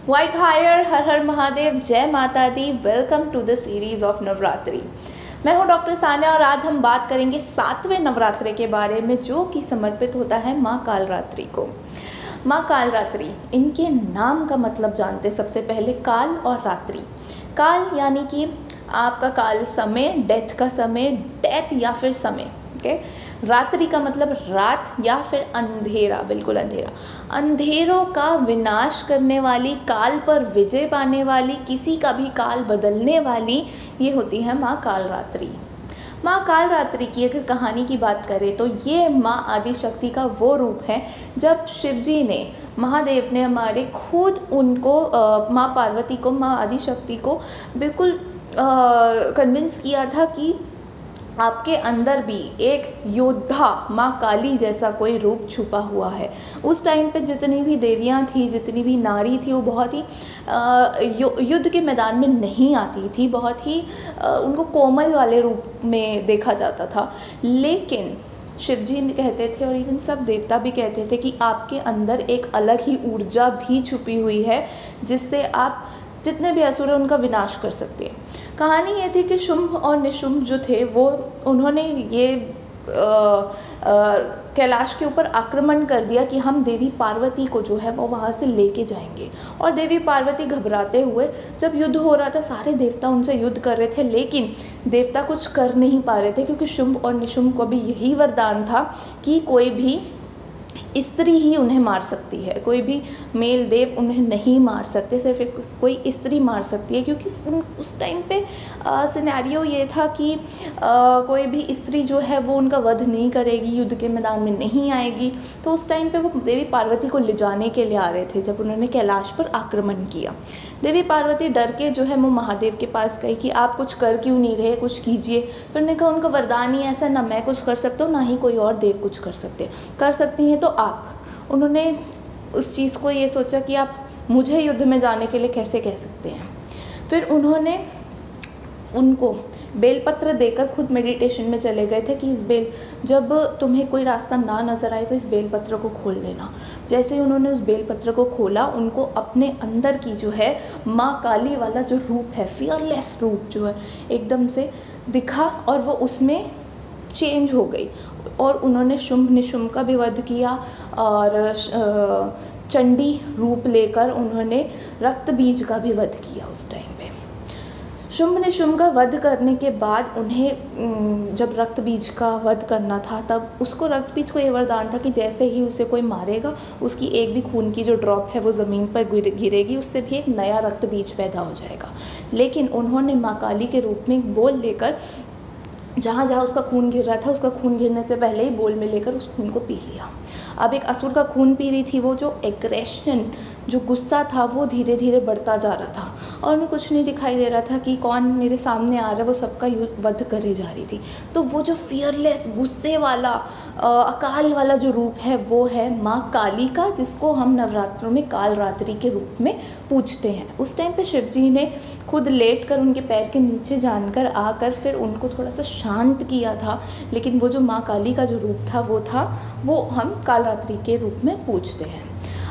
Vibe higher, हर हर महादेव, जय माता दी। Welcome to the series of Navratri. मैं हूँ डॉक्टर सान्या और आज हम बात करेंगे 7वें नवरात्रि के बारे में, जो कि समर्पित होता है माँ कालरात्रि को। माँ कालरात्रि, इनके नाम का मतलब जानते सबसे पहले। काल और रात्रि, काल यानी कि आपका काल समय, डेथ का समय, डेथ या फिर समय। ओके, रात्रि का मतलब रात या फिर अंधेरा, बिल्कुल अंधेरा। अंधेरों का विनाश करने वाली, काल पर विजय पाने वाली, किसी का भी काल बदलने वाली, ये होती है माँ कालरात्रि। माँ कालरात्रि की अगर कहानी की बात करें तो ये माँ आदिशक्ति का वो रूप है जब शिवजी ने, महादेव ने हमारे खुद उनको, माँ पार्वती को, माँ आदिशक्ति को बिल्कुल कन्विंस किया था कि आपके अंदर भी एक योद्धा, माँ काली जैसा कोई रूप छुपा हुआ है। उस टाइम पे जितनी भी देवियाँ थी, जितनी भी नारी थी, वो बहुत ही युद्ध के मैदान में नहीं आती थी, बहुत ही उनको कोमल वाले रूप में देखा जाता था। लेकिन शिवजी कहते थे और इवन सब देवता भी कहते थे कि आपके अंदर एक अलग ही ऊर्जा भी छुपी हुई है, जिससे आप जितने भी असुर हैं उनका विनाश कर सकते हैं। कहानी ये थी कि शुंभ और निशुंभ जो थे वो, उन्होंने ये कैलाश के ऊपर आक्रमण कर दिया कि हम देवी पार्वती को जो है वो वहाँ से लेके जाएंगे। और देवी पार्वती घबराते हुए, जब युद्ध हो रहा था, सारे देवता उनसे युद्ध कर रहे थे, लेकिन देवता कुछ कर नहीं पा रहे थे, क्योंकि शुंभ और निशुंभ को भी यही वरदान था कि कोई भी स्त्री ही उन्हें मार सकती है, कोई भी मेल देव उन्हें नहीं मार सकते, सिर्फ एक कोई स्त्री मार सकती है। क्योंकि उस टाइम पे सिनेरियो ये था कि कोई भी स्त्री जो है वो उनका वध नहीं करेगी, युद्ध के मैदान में नहीं आएगी। तो उस टाइम पे वो देवी पार्वती को ले जाने के लिए आ रहे थे जब उन्होंने कैलाश पर आक्रमण किया। देवी पार्वती डर के जो है वो महादेव के पास गई कि आप कुछ कर क्यों नहीं रहे, कुछ कीजिए। तो उन्होंने कहा उनका वरदान ही ऐसा, ना मैं कुछ कर सकता हूँ ना ही कोई और देव कुछ कर सकती हैं तो आप। उन्होंने उस चीज़ को ये सोचा कि आप मुझे युद्ध में जाने के लिए कैसे कह सकते हैं। फिर उन्होंने उनको बेलपत्र देकर खुद मेडिटेशन में चले गए थे कि जब तुम्हें कोई रास्ता ना नज़र आए तो इस बेलपत्र को खोल देना। जैसे ही उन्होंने उस बेलपत्र को खोला, उनको अपने अंदर की जो है माँ काली वाला जो रूप है, फियरलेस रूप जो है, एकदम से दिखा और वो उसमें चेंज हो गई। और उन्होंने शुंभ निशुंभ का भी वध किया और चंडी रूप लेकर उन्होंने रक्त बीज का भी वध किया। उस टाइम पे शुंभ निशुंभ का वध करने के बाद उन्हें जब रक्त बीज का वध करना था, तब उसको रक्त बीज को ये वरदान था कि जैसे ही उसे कोई मारेगा, उसकी एक भी खून की जो ड्रॉप है वो ज़मीन पर गिरेगी, उससे भी एक नया रक्त बीज पैदा हो जाएगा। लेकिन उन्होंने माँ काली के रूप में बोल लेकर, जहाँ जहाँ उसका खून गिर रहा था, उसका खून गिरने से पहले ही बोल में लेकर उस खून को पी लिया। अब एक असुर का खून पी रही थी, वो जो एग्रेशन, जो गुस्सा था, वो धीरे धीरे बढ़ता जा रहा था और उन्हें कुछ नहीं दिखाई दे रहा था कि कौन मेरे सामने आ रहा है, वो सबका वध करे जा रही थी। तो वो जो फियरलेस, गुस्से वाला, अकाल वाला जो रूप है, वो है माँ काली का, जिसको हम नवरात्रों में कालरात्रि के रूप में पूजते हैं। उस टाइम पे शिवजी ने खुद लेट कर उनके पैर के नीचे जानकर आकर फिर उनको थोड़ा सा शांत किया था। लेकिन वो जो माँ काली का जो रूप था वो हम कालरात्रि के रूप में पूजते हैं।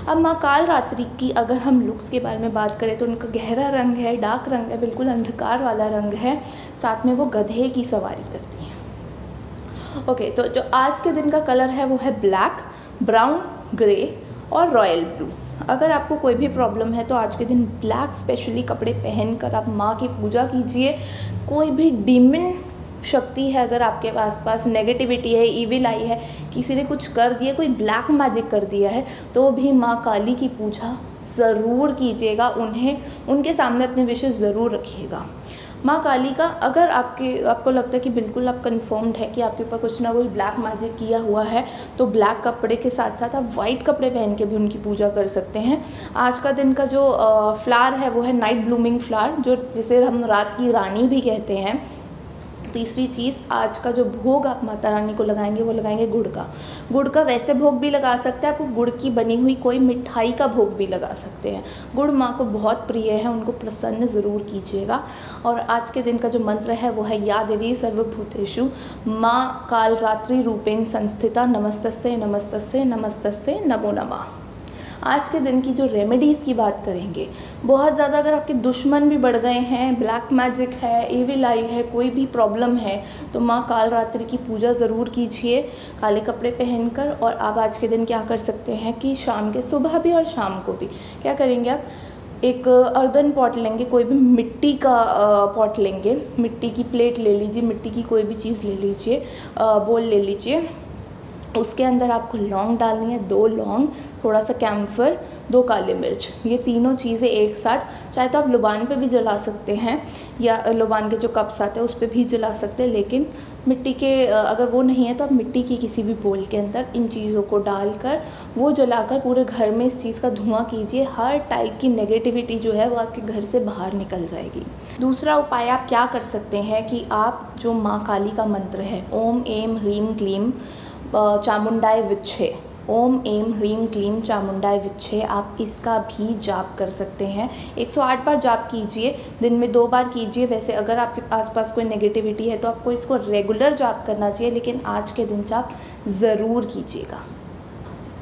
अब माँ कालरात्रि की अगर हम लुक्स के बारे में बात करें तो उनका गहरा रंग है, डार्क रंग है, बिल्कुल अंधकार वाला रंग है। साथ में वो गधे की सवारी करती हैं। ओके, तो जो आज के दिन का कलर है वो है ब्लैक, ब्राउन, ग्रे और रॉयल ब्लू। अगर आपको कोई भी प्रॉब्लम है तो आज के दिन ब्लैक स्पेशली कपड़े पहनकर आप माँ की पूजा कीजिए। कोई भी डीमन शक्ति है, अगर आपके आसपास नेगेटिविटी है, इविल आई है, किसी ने कुछ कर दिया, कोई ब्लैक मैजिक कर दिया है, तो भी माँ काली की पूजा ज़रूर कीजिएगा। उनके सामने अपने विशेष ज़रूर रखिएगा। माँ काली का अगर आपको लगता है कि बिल्कुल आप कंफर्म्ड है कि आपके ऊपर कुछ ना कुछ ब्लैक मैजिक किया हुआ है, तो ब्लैक कपड़े के साथ साथ आप वाइट कपड़े पहन के भी उनकी पूजा कर सकते हैं। आज का दिन का जो फ्लावर है वो है नाइट ब्लूमिंग फ्लावर, जिसे हम रात की रानी भी कहते हैं। तीसरी चीज़, आज का जो भोग आप माता रानी को लगाएंगे वो लगाएंगे गुड़ का वैसे भोग भी लगा सकते हैं, आपको गुड़ की बनी हुई कोई मिठाई का भोग भी लगा सकते हैं। गुड़ माँ को बहुत प्रिय है, उनको प्रसन्न ज़रूर कीजिएगा। और आज के दिन का जो मंत्र है वो है या देवी सर्वभूतेषु माँ कालरात्रि रूपेण संस्थिता नमस्तस्यै नमस्तस्यै नमस्तस्यै नमो नमः। आज के दिन की जो रेमेडीज़ की बात करेंगे, बहुत ज़्यादा अगर आपके दुश्मन भी बढ़ गए हैं, ब्लैक मैजिक है, एविल आई है, कोई भी प्रॉब्लम है, तो माँ कालरात्रि की पूजा ज़रूर कीजिए काले कपड़े पहनकर। और आप आज के दिन क्या कर सकते हैं कि शाम के, सुबह भी और शाम को भी क्या करेंगे, आप एक अर्दन पॉट लेंगे, कोई भी मिट्टी का पॉट लेंगे, मिट्टी की प्लेट ले लीजिए, मिट्टी की कोई भी चीज़ ले लीजिए, बोल ले लीजिए। उसके अंदर आपको लौंग डालनी है, 2 लौंग, थोड़ा सा कैम्फर, 2 काली मिर्च, ये तीनों चीज़ें एक साथ, चाहे तो आप लुबान पे भी जला सकते हैं या लुबान के जो कप्स आते हैं उस पर भी जला सकते हैं, लेकिन मिट्टी के अगर वो नहीं है तो आप मिट्टी की किसी भी बोल के अंदर इन चीज़ों को डालकर वो जलाकर पूरे घर में इस चीज़ का धुआं कीजिए। हर टाइप की नेगेटिविटी जो है वो आपके घर से बाहर निकल जाएगी। दूसरा उपाय आप क्या कर सकते हैं कि आप जो माँ काली का मंत्र है, ओम एम ह्रीम क्लीम चामुंडाय विच्छे, ओम एम ह्रीम क्लीम चामुंडाय विच्छे, आप इसका भी जाप कर सकते हैं। 108 बार जाप कीजिए, दिन में 2 बार कीजिए। वैसे अगर आपके आसपास कोई नेगेटिविटी है तो आपको इसको रेगुलर जाप करना चाहिए, लेकिन आज के दिन जाप ज़रूर कीजिएगा।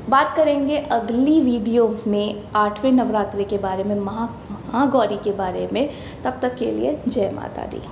बात करेंगे अगली वीडियो में 8वें नवरात्रि के बारे में, महागौरी के बारे में। तब तक के लिए जय माता दी।